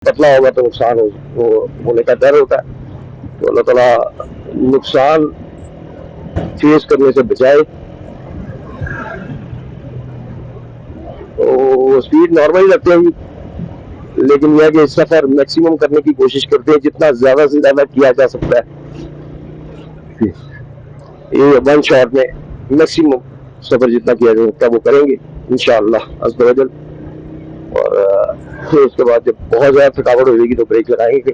पतला होगा तो नुकसान होने का डर होता है। तो अल्लाह ताला नुकसान फेस करने से बचाए। तो स्पीड नॉर्मल रखते हैं, लेकिन यह कि सफर मैक्सिमम करने की कोशिश करते हैं, जितना ज्यादा से ज्यादा किया जा सकता है ये वन शॉट में मैक्सिमम सफर जितना किया जा सकता है वो करेंगे इंशाअल्लाह अज़्ज़ व जल। और फिर उसके बाद जब बहुत ज्यादा थकावट हो जाएगी तो ब्रेक लगाएंगे।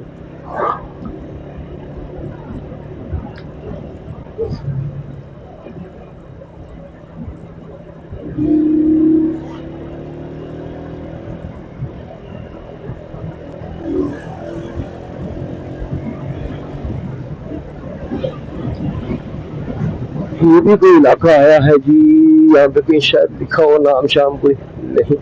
ये भी कोई इलाका आया है जी, यहाँ पे कहीं शायद लिखा हो नाम शाम कोई नहीं।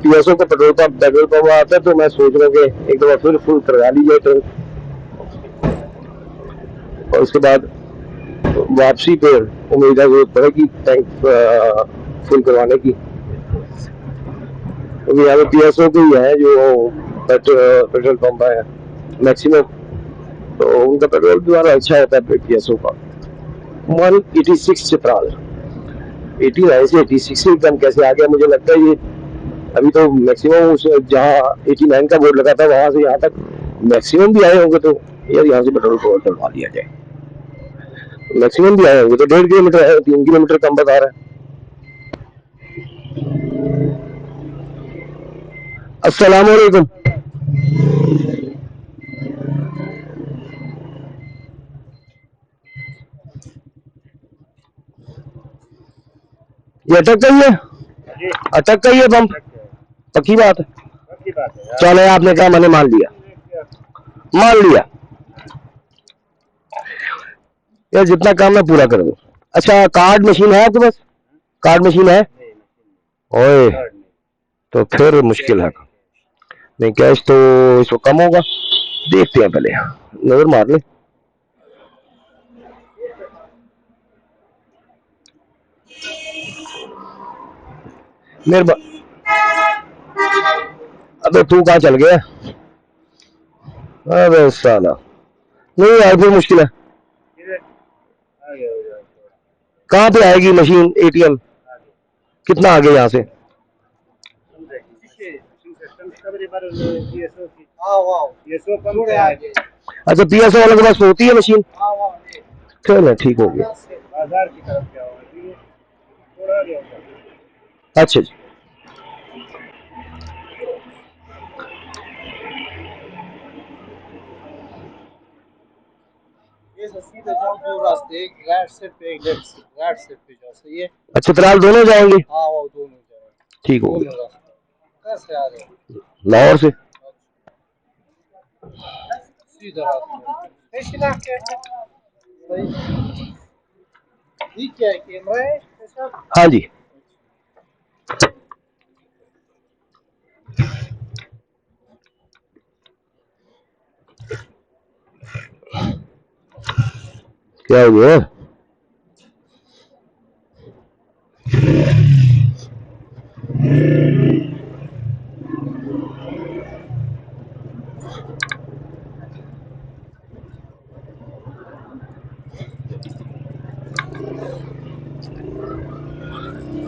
पीएसओ का पेट्रोल पंप आता है, तो मैं सोच रहा हूँ कि एक दफा फिर फुल करवा ली जाए ट्रेन, और उसके बाद वापसी पे उम्मीद है जरूरत पड़ेगी टैंक फुल करवाने की, क्योंकि यहाँ पे पीएसओ के ही है जो पेट्रोल पंप है मैक्सिमम, तो उनका पेट्रोल द्वारा अच्छा होता है पीएसओ का। 186 चित्राल, 89 से 86 एकदम कैसे आ गया मुझे लगता है ये अभी तो मैक्सिमम उस जहाँ 89 का बोर्ड लगा था वहां से यहाँ तक मैक्सिमम भी आए होंगे, तो यार यहाँ से पेट्रोल पंप चलवा दिया जाए। मैक्सिमम भी आए होंगे तो 1.5 किलोमीटर है, 3 किलोमीटर कम बता रहा है। अस्सलाम वालेकुम। ये अटक गई है, अटक गई है पंप, पक्की बात है। चलो आपने कहा मैंने मान लिया, मान लिया यार, जितना काम मैं पूरा करूंगा। अच्छा कार्ड मशीन है आपके पास? कार्ड मशीन है? ओए तो फिर मुश्किल है। नहीं कैश तो इसको कम होगा, देखते हैं पहले नजर मार ले। मेरे अबे तू कहाँ चल गया? अबे साला, नहीं यार फिर मुश्किल है। कहाँ पे आएगी मशीन एटीएम? कितना आगे यहाँ से? अच्छा पीएसओ वालों के पास होती है मशीन? चलो ठीक हो गया। अच्छा जी। अच्छा फिलहाल दोनों जाएंगे? ठीक हो गया। लाहौर से हाँ जी। क्या हुआ?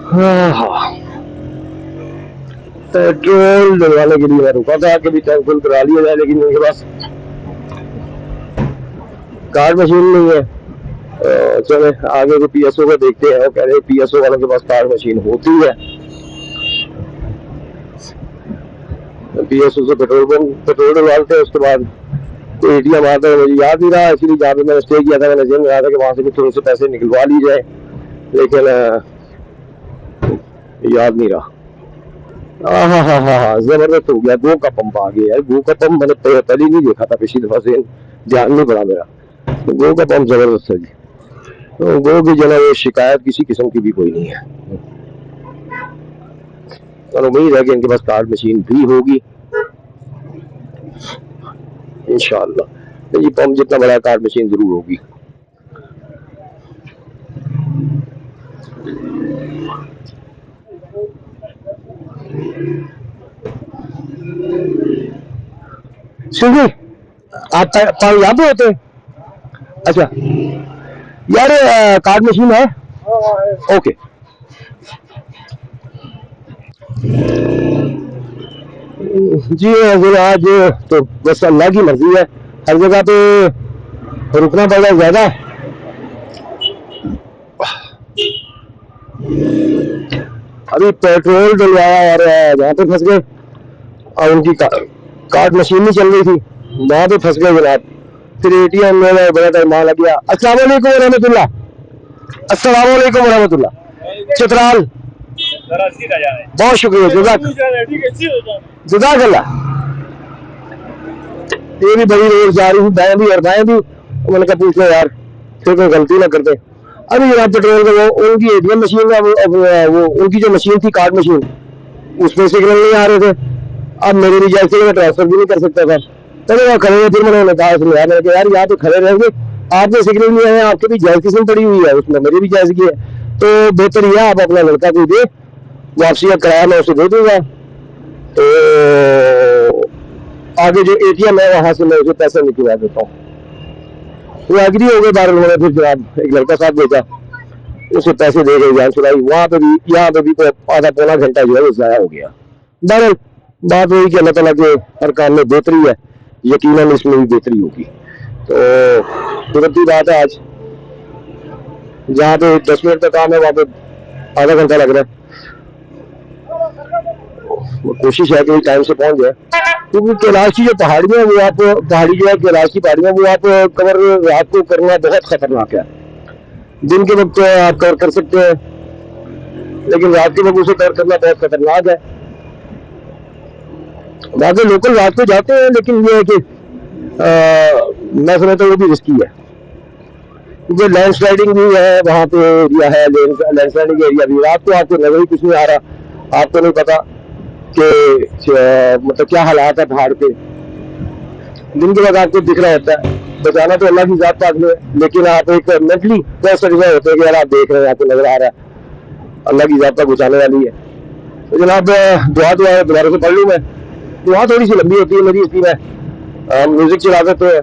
हाँ पेट्रोल डलवाने के लिए मैं रुका था कि भी टैंक फुल करा लिया जाए, लेकिन मेरे पास कार्ड मशीन नहीं है। चले आगे को पीएसओ का देखते हैं, कह रहे पीएसओ वालों के पास कार्ड मशीन होती है, पीएसओ से पेट्रोल डलवाते हैं, उसके बाद तो एटीएम आता है मुझे याद नहीं रहा, इसलिए जहाँ पे मैंने स्टे किया था मैंने जिम रहा था कि वहां से भी थोड़े से पैसे निकलवा ली जाए, लेकिन याद नहीं रहा। हाँ हाँ हाँ हाँ हाँ, जबरदस्त हो गया। गो का पंप आ गया यार, गो का पंप मैंने पहले नहीं देखा था, पिछली दफा से ध्यान नहीं पड़ा मेरा। तो गो का पंप जबरदस्त है जी। तो गो की जो है वो शिकायत किसी किस्म की भी कोई नहीं है। और उम्मीद है कि इनके पास कार्ड मशीन भी होगी इंशाल्लाह। तो ये पंप जितना बड़ा कार्ड मशीन जरूर होगी। सुनिए, आप यहाँ पे होते हैं? अच्छा यार, कार्ड मशीन है? ओके। जी हजूर, आज तो बस अल्लाह की मर्जी है, हर जगह पे रुकना पड़ रहा है ज्यादा। अभी पेट्रोल डलवाया और वहां पे फंस गए, और उनकी कार्ड मशीन नहीं चल रही थी, वहां पे फंस गए जनाब। फिर एटीएम में बड़ा टाइम वहां लग गया। अस्सलाम वालेकुम रहमतुल्लाह। अस्सलाम वालेकुम रहमतुल्लाह। चित्राल, बहुत शुक्रिया, जज़ाकल्लाह। ये भी बड़ी रोड जा रही थी, दाएं भी और बाएं भी। मैंने कहा पूछ लो यार, फिर कोई गलती ना करते। अभी जनाब पेट्रोल का वो उनकी एटीएम मशीन का वो उनकी जो मशीन थी कार्ड मशीन, उसमें सिग्नल नहीं आ रहे थे। अब मेरे लिए जैसे मैं ट्रांसफर भी नहीं कर सकता था, चलो वहाँ खड़े हुए। फिर मैंने कहा मैंने कहा यार यहाँ तो खड़े रहेंगे, आपके सिग्नल नहीं आए, आपके भी जायज किस्म पड़ी हुई है, उसमें मेरी भी जायजगी है, तो बेहतर यह आप अपना लड़का कोई दे, वापसी का किराया मैं उसे दे दूंगा, तो आगे जो एटीएम है वहां से मैं उसे पैसा निकलवा देता हूँ। वो एग्री हो गए बार। उन्होंने फिर जनाब एक लड़का साथ भेजा, उसे पैसे दे गए, जान छुड़ाई। वहां पे भी यहाँ पे भी तो आधा पौना घंटा जो है वो जाया हो गया। बहरहाल बात वही कि अल्लाह ताला के हर काम में बेहतरी है, यकीनन इसमें भी बेहतरी होगी। तो कुदरती बात है, आज जहाँ पे 10 मिनट का काम है वहां पे आधा घंटा लग रहा है। कोशिश है कि टाइम से पहुंच जाए, क्योंकि कैलाश की जो पहाड़ियां, वो आप पहाड़ी जो है कैलाश की पहाड़ियां, वो आप कवर रात को करना बहुत खतरनाक है। दिन के वक्त आप कवर कर सकते हैं, लेकिन रात के वक्त उसे कवर करना बहुत खतरनाक है। बाकी लोकल रात को जाते हैं, लेकिन ये है कि मैं समझता हूँ वो भी रिस्की है, क्योंकि लैंड स्लाइडिंग भी है वहाँ पे, एरिया है लैंड स्लाइडिंग एरिया भी। रात को आपको नजर ही कुछ नहीं आ रहा, आपको नहीं पता कि मतलब क्या हालात है पहाड़ पे। दिन के बाद आपको दिख रहा होता है। बचाना तो अल्लाह की जात पाक में, लेकिन आप एक मेंटली सेटिस्फाई होते हैं कि यार आप देख रहे हैं, आपको नजर आ रहा है, अल्लाह की जात पाक बचाने वाली है। तो जनाब दुआ दोबारा से पढ़ लूँ मैं। दुआ थोड़ी सी लंबी होती है मेरी, इसलिए मैं म्यूजिक चला देते हैं।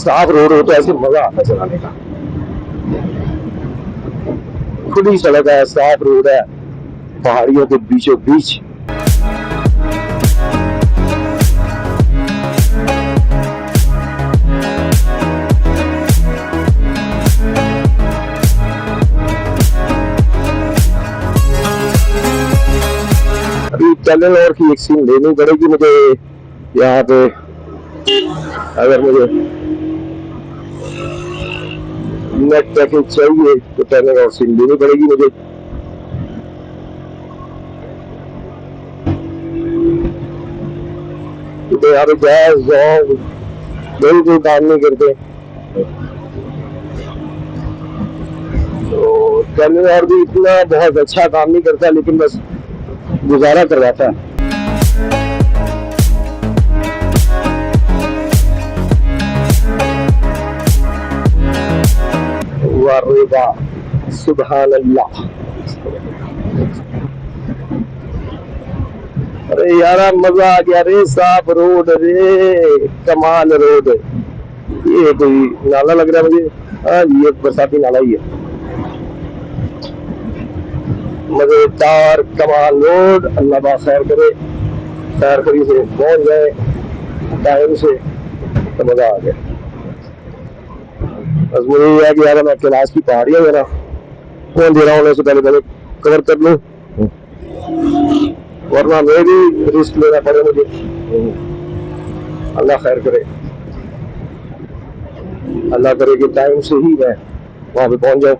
साफ रोड हो तो ऐसे मजा आता है चलाने का। खुली सड़क है, साफ रोड है, पहाड़ियों के बीचों बीच। अभी टेलीनॉर की एक सीन लेनी पड़ेगी मुझे यहाँ पे, अगर मुझे नेट पैकेज चाहिए तो टेलीनॉर सीन लेनी पड़ेगी मुझे। तो यहाँ पे गैस और कोई काम नहीं करते, तो टेलीनॉर भी इतना बहुत अच्छा काम नहीं करता, लेकिन बस गुजारा करवाता है। वाह सुभान अल्लाह। अरे यारा मजा आ गया रे, साफ रोड रे, कमाल रोड। ये कोई नाला लग रहा है मुझे, हाँ ये बरसाती नाला ही है। मजेदार कमाल रोड, अल्लाह बा खैर करे, खैर करी से पहुंच गए टाइम से, तो मजा आ गया। बस मुझे यह है कि यार मैं कैलाश की पहाड़ियां मेरा फोन दे रहा हूँ, उससे पहले कवर कर लूँ, वरना मैं भी रिस्क लेना पड़े मुझे। अल्लाह खैर करे, अल्लाह करे कि टाइम से ही मैं वहां पे पहुंच जाऊं।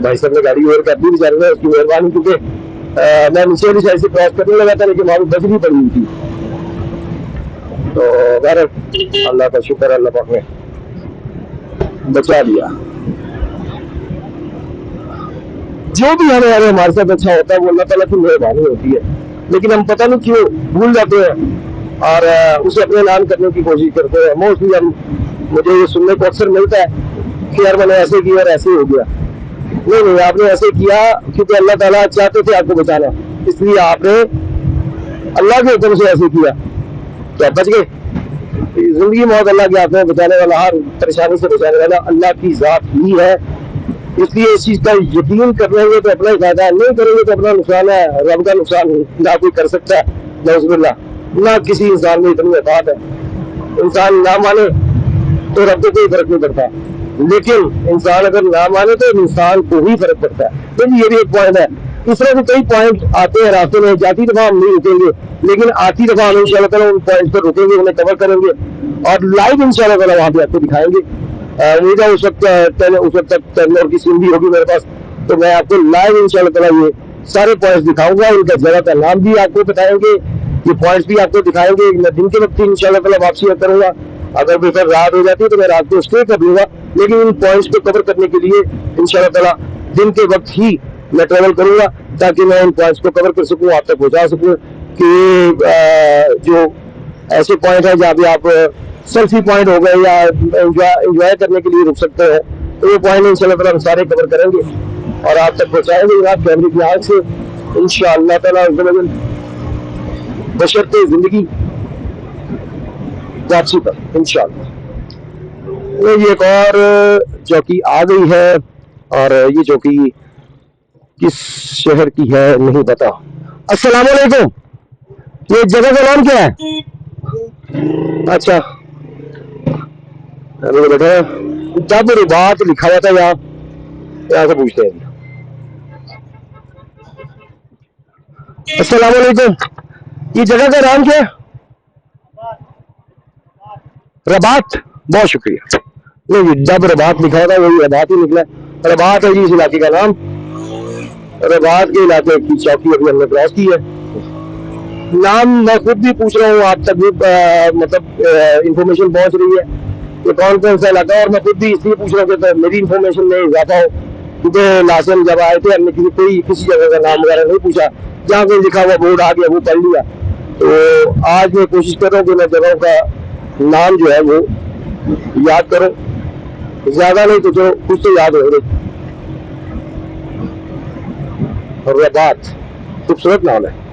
भाई साहब ने गाड़ी और कर दी बेचारे ने, उसकी मेहरबानी, क्योंकि मैं नीचे वाली साइड से क्रॉस करने लगा था, लेकिन वहां पर बजरी पड़ी हुई थी। तो बहरहाल अल्लाह का शुक्र, अल्लाह पाक ने बचा लिया। जो भी हमारे साथ अच्छा होता है वो अल्लाह ताला की मेहरबानी होती है, लेकिन हम पता नहीं क्यों भूल जाते हैं और उसे अपने नाम करने की कोशिश करते हैं। मोस्टली हम, मुझे ये सुनने को अक्सर मिलता है कि यार मैंने ऐसे किया और ऐसे हो गया। नहीं, आपने ऐसे किया क्योंकि अल्लाह ताला चाहते थे आपको बचाना, इसलिए आपने अल्लाह के हुक्म से ऐसे किया तो आप बच गए। जिंदगी मौत अल्लाह के हाथ में, बचाने वाला, हर परेशानी से बचाने वाला अल्लाह की जात ही है। इसलिए इस चीज का यकीन कर लेंगे तो अपना ही फायदा, नहीं करेंगे तो अपना नुकसान है। रब का नुकसान ना कोई कर सकता है, ना किसी इंसान में इतनी औकात है। इंसान ना माने तो रब को कोई फर्क नहीं पड़ता, लेकिन इंसान अगर ना माने तो इंसान को ही फर्क पड़ता है। तो ये भी एक पॉइंट है। इस तरह के कई पॉइंट आते हैं रास्ते में, जाती दफा हम नहीं रुकेंगे, लेकिन आती दफा हम इंशाल्लाह उन पॉइंट पर रुकेंगे, उन्हें कवर करेंगे और लाइव इंशाल्लाह वहां पे आपको दिखाएंगे। उम्मीद है उस वक्त तक टेलीनॉर की सिम भी होगी मेरे पास, तो मैं आपको लाइव इंशाल्लाह ये सारे पॉइंट्स दिखाऊंगा, इनका जगह का नाम भी आपको बताएंगे, ये पॉइंट्स भी आपको दिखाएंगे। मैं दिन के वक्त इंशाल्लाह वापसी करूंगा, अगर बेहतर रात हो जाती है तो मैं रात को स्टे कर लूंगा, लेकिन इन पॉइंट्स को कवर करने के लिए इंशाल्लाह दिन के वक्त ही मैं ट्रेवल करूंगा, ताकि मैं इन पॉइंट्स को कवर कर सकूं, आप तक पहुंचा सकूं कि जो ऐसे पॉइंट है जहाँ पे आप सेल्फी पॉइंट हो गए या एंजॉय करने के लिए रुक सकते हैं, तो ये पॉइंट इंशाल्लाह हम सारे कवर करेंगे और आप तक पहुंचाएंगे आप कैमरे की आंख से इंशाअल्लाह ताला, बशर्ते जिंदगी वापसी पर इंशाअल्लाह। तो ये एक और चौकी आ गई है, और ये चौकी किस शहर की है नहीं पता। अस्सलाम वालेकुम, ये जगह का नाम क्या है? अच्छा, बैठा जब बात लिखा हुआ था यहाँ से पूछते हैं। अस्सलाम वालेकुम, ये जगह का नाम क्या है? रबात, बहुत शुक्रिया। नहीं, जब रबात लिखा था वही रबात ही निकला, रबात है जी इस इलाके का नाम। रबात के इलाके की चौकी अभी हमने क्रॉस की है। नाम मैं खुद भी पूछ रहा हूँ, आप तक भी मतलब इंफॉर्मेशन पहुंच रही है कि कौन कौन सा इलाका है, और मैं खुद भी इसलिए पूछ रहा हूँ कि मेरी इंफॉर्मेशन में इजाफा हो, क्योंकि लास्ट टाइम जब आए थे हमने किसी जगह का नाम वगैरह नहीं पूछा, जहाँ कोई लिखा हुआ बोर्ड आ गया वो पढ़ लिया। तो आज मैं कोशिश कर रहा हूँ कि मैं जगहों का नाम जो है वो याद करो, ज्यादा नहीं तो चलो कुछ तो याद हो। रबात खूबसूरत नाम है।